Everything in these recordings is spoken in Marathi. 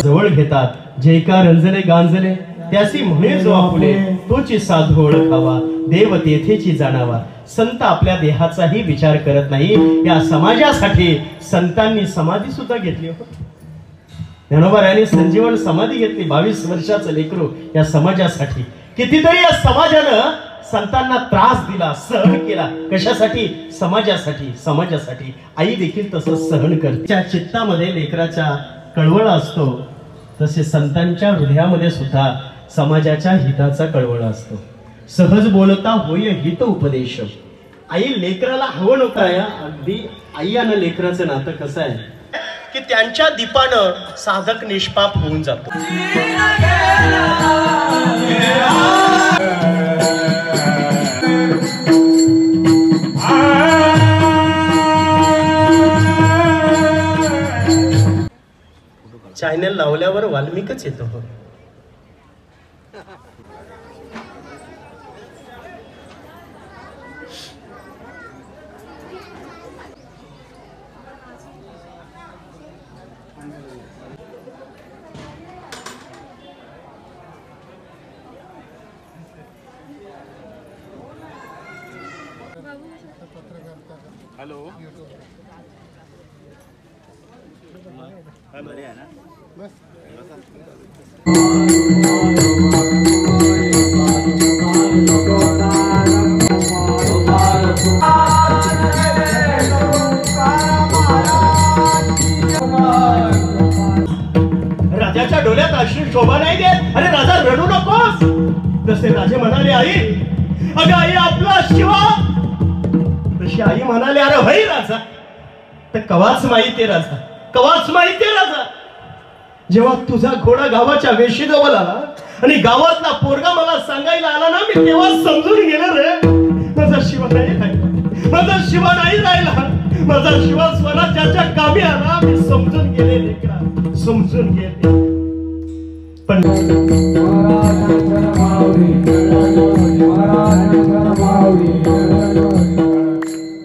जवळ घेतात जयकार रंजले गांजले त्यासी म्हणे जो आपुले तोची साधू ओळखावा देव तेथेची जाणावा। संत आपल्या देहाचाही विचार करत नाही, या समाजासाठी संतांनी समाधी सुद्धा घेतली हो। ज्ञानोबा यांनी संजीवन समाधी घेतली 22 वर्षाचं लेकरू या समाजासाठी। कितीतरी या समाजानं संतांना त्रास दिला, सहन केला, कशासाठी? समाजासाठी, समाजासाठी। आई देखील तसं सहन करते। त्या चित्तामध्ये लेकराच्या कळवळ असतो तसे संतांच्या हृदयामध्ये सुद्धा समाजाच्या हिताचा कळवळ असतो। सहज बोलता होय हित उपदेश। आई लेकराला हवं नव्हतं, अगदी आई आणि लेकराचं नातं कसं आहे की त्यांच्या दीपानं साधक निष्पाप होऊन जातो। चॅनल लावल्यावर वाल्मिकच येतो हो। हेलो बरे आहे ना बस राजाच्या डोळ्यात अश्रू शोभा नाही देत। अरे राजा रडू नकोस। तसे राजे म्हणाले आई, अगं आई आपला शिवा। तशी आई म्हणाले अरे भाई राजा, तर कवाच माहिती राजा, कवाच माहिती राजा। जेव्हा तुझा घोडा गावाच्या वेशीजवळ आला आणि गावातला पोरगा मला सांगायला आला ना, मी तेव्हा समजून गेलो रे माझा शिवा नाही राहिला, माझा शिवा नाही राहिला, माझा शिवा स्वराज्याच्या कामी आला। मी समजून गेले लेकरा, समजून गेले। पण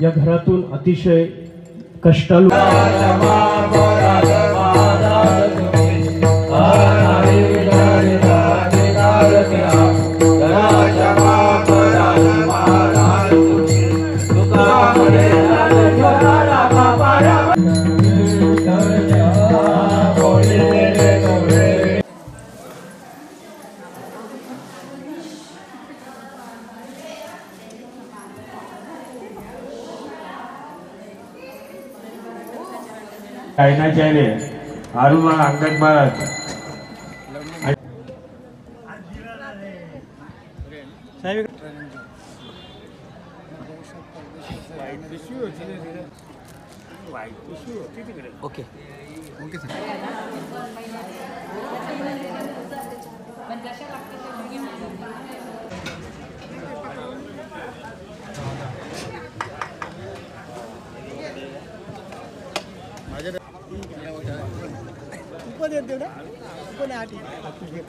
या घरातून अतिशय कष्टाळू चाइना चाइने आरुमा Angad Maharaj okay okay sir.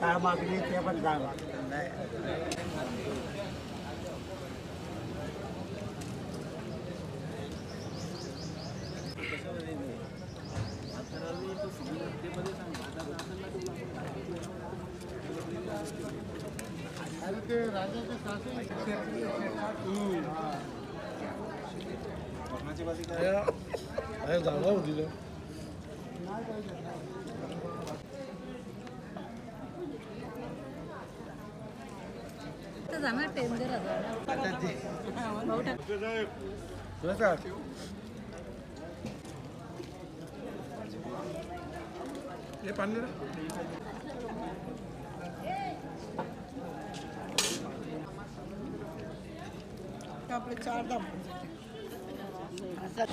काय मागणी ते पण काय जागा होती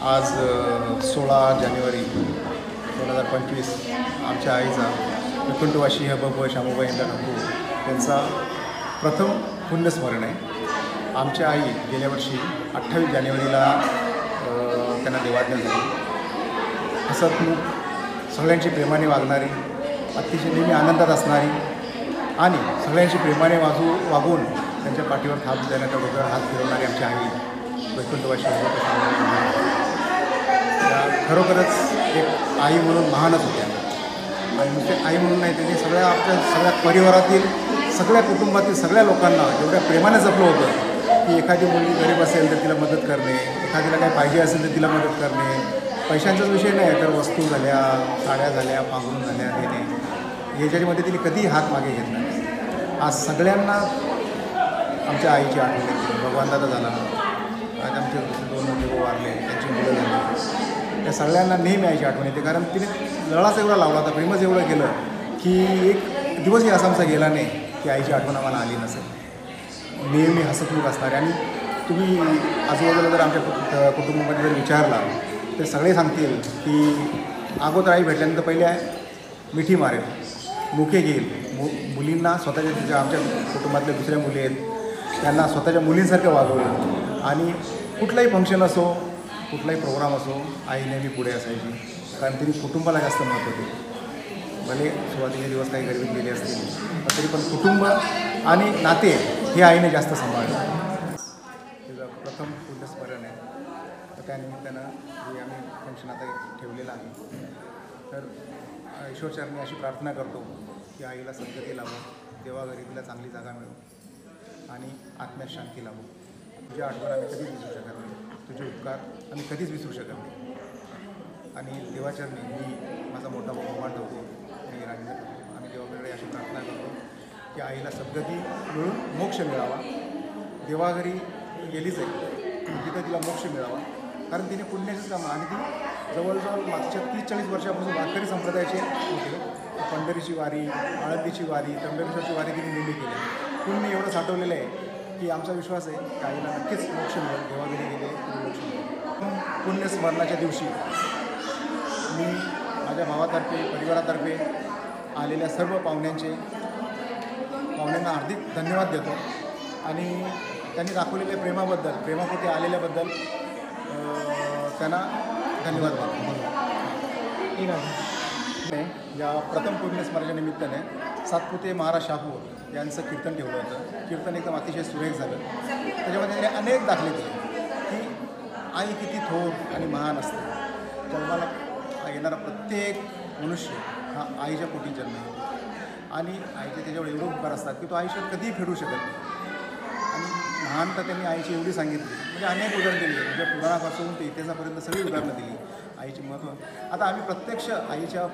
आज 16 जानेवारी 2025 आमच्या आईचा विकुंठवाशी हबब शामूबाई यांना यांचा प्रथम पुण्यस्मरण आहे. आमच्या आई गेल्या वर्षी 28 जानेवारीला त्यांना देवाज्ञा झाली. हसतमुख, सगळ्यांची प्रेमाने वागणारी, अतिशय नेहमी आनंदात असणारी आणि सगळ्यांशी प्रेमाने वागून त्यांच्या पाठीवर हात देण्याच्या डोक्यावर हात फिरवणारी आमची आई वैकुंठवासी खरोखरच एक आई म्हणून महानच होत्या. आणि नुसते आई म्हणून नाही, त्यांनी सगळ्या परिवारातील सगळ्या कुटुंबातील सगळ्या लोकांना एवढ्या प्रेमाने जपलं होतं की एखादी मुलगी गरीब असेल तर तिला मदत करणे, एखादीला काही पाहिजे असेल तर तिला मदत करणे. पैशांचाच विषय नाही तर वस्तू झाल्या, साड्या झाल्या, पांघरून झाल्या, देणे याच्यामध्ये तिने कधीही हात मागे घेतला नाही. आज सगळ्यांना आमच्या आईची आठवण येते. भगवानदादा झाला, आज आमचे 2 मोठे भाऊ वारले, त्यांची मुलं झाली. त्या सगळ्यांना नेहमी आईची आठवण येते, कारण तिने लळाच एवढा लावला होता, प्रेमच एवढं केलं की एक दिवसही असा आमचा गेला नाही की आईची आठवण आम्हाला आली नसेल. नेहमी हसतमुख असणारे. आणि तुम्ही आजूबाजूला जर आमच्या कुटुंबामध्ये जर विचारला ते सगळे सांगतील की अगोदर आई भेटल्यानंतर पहिले आहे मिठी मारेल, मुखे घेईल, मुलींना स्वतःच्या आमच्या कुटुंबातल्या दुसऱ्या मुली आहेत त्यांना स्वतःच्या मुलींसारखं वागवलं. आणि कुठलाही फंक्शन असो, कुठलाही प्रोग्राम असो, आई नेहमी पुढे असायची, कारण तिने कुटुंबाला जास्त महत्त्व दिले. भले सुरुवातीचे दिवस काही गरिबीत गेले असतील पण तरी पण कुटुंब आणि नाते हे आईने जास्त सांभाळलं. तिचं प्रथम पुण्यस्मरण आहे, तर त्यानिमित्तानं हे आम्ही फंक्शन आता ठेवलेलं आहे. तर ईश्वरचरणी अशी प्रार्थना करतो की आईला सद्गती लाभो, देवाघरी तिला चांगली जागा मिळो आणि आत्म्यात शांती लाभो. तुझी आठवण आम्ही कधीच विसरू शकत नाही, तुझे उपकार आम्ही कधीच विसरू शकत नाही. आणि देवाचरणी मी माझा मोठा भगवान ठेवतो आणि राजेंद्र आम्ही देवाकडे अशी प्रार्थना करतो की आईला सद्गती मिळून मोक्ष मिळावा. देवाघरी गेलीच आहे तिथं तिला मोक्ष मिळावा, कारण तिने पुण्याचीच कामं आणि ती जवळजवळ मागच्या 30-40 वर्षापासून वारकरी संप्रदायाचे होते. पंढरीची वारी, आळंदीची वारी, त्र्यंबकेश्वरची वारी तिने नेहमी केली. पुण्य एवढं साठवलेलं आहे की आमचा विश्वास आहे की आईला नक्कीच मोक्ष मिळेल. देवाघरी गेले मोक्ष मिळेल. पुण्यस्मरणाच्या दिवशी मी माझ्या भावातर्फे, परिवारातर्फे आलेल्या सर्व पाहुण्यांना हार्दिक धन्यवाद देतो आणि त्यांनी दाखवलेल्या प्रेमापोटी आलेल्याबद्दल त्यांना धन्यवाद देतो. या प्रथम पुण्यस्मरणाच्या निमित्ताने सातपुते महाराज शाहू यांचं कीर्तन ठेवलं होतं. कीर्तन एकदम अतिशय सुरेख झालं. त्याच्यामध्ये त्यांनी अनेक दाखले दिले की आई किती थोर आणि महान असते. जन्माला येणारा प्रत्येक मनुष्य हा आईच्या पोटी जन्म आहे आणि आईचे त्याच्यावर एवढे उपकार असतात की तो आयुष्यात कधीही फेडू शकत नाही. आणि महानता त्यांनी आईची एवढी सांगितली, म्हणजे अनेक उदाहरणं दिली, म्हणजे पुराणापासून ते इतिहासापर्यंत सगळी उदाहरणं दिली आईची महत्त्व. आता आम्ही प्रत्यक्ष आईच्या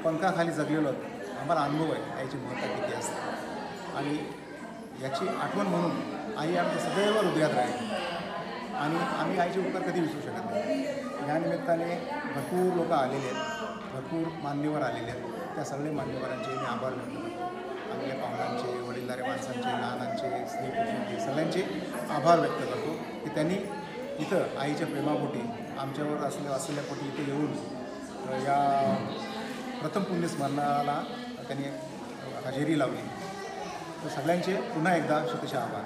पंखाखाली जगलेलो आहोत, आम्हाला अनुभव आहे आईची महत्त्व किती असते. आणि याची आठवण म्हणून आई आमच्या सदैव हृदयात राहील आणि आम्ही आईचे उपकार कधी विसरू शकत नाही. या निमित्ताने भरपूर लोक आलेले आहेत, भरपूर मान्यवर आलेले आहेत. त्या सगळ्या मान्यवरांचे मी आभार व्यक्त करतो. आपल्या पाहुण्यांचे, वडीलधाऱ्या माणसांचे, लहानांचे, स्त्रीपुरुषांचे सगळ्यांचे आभार व्यक्त करतो की त्यांनी इथं आईच्या प्रेमापोटी आमच्यावर असलेल्या पोटी इथे येऊन या प्रथम पुण्यस्मरणाला त्यांनी हजेरी लावली. तर सगळ्यांचे पुन्हा एकदा शतशः आभार.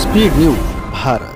Speed news Bharat.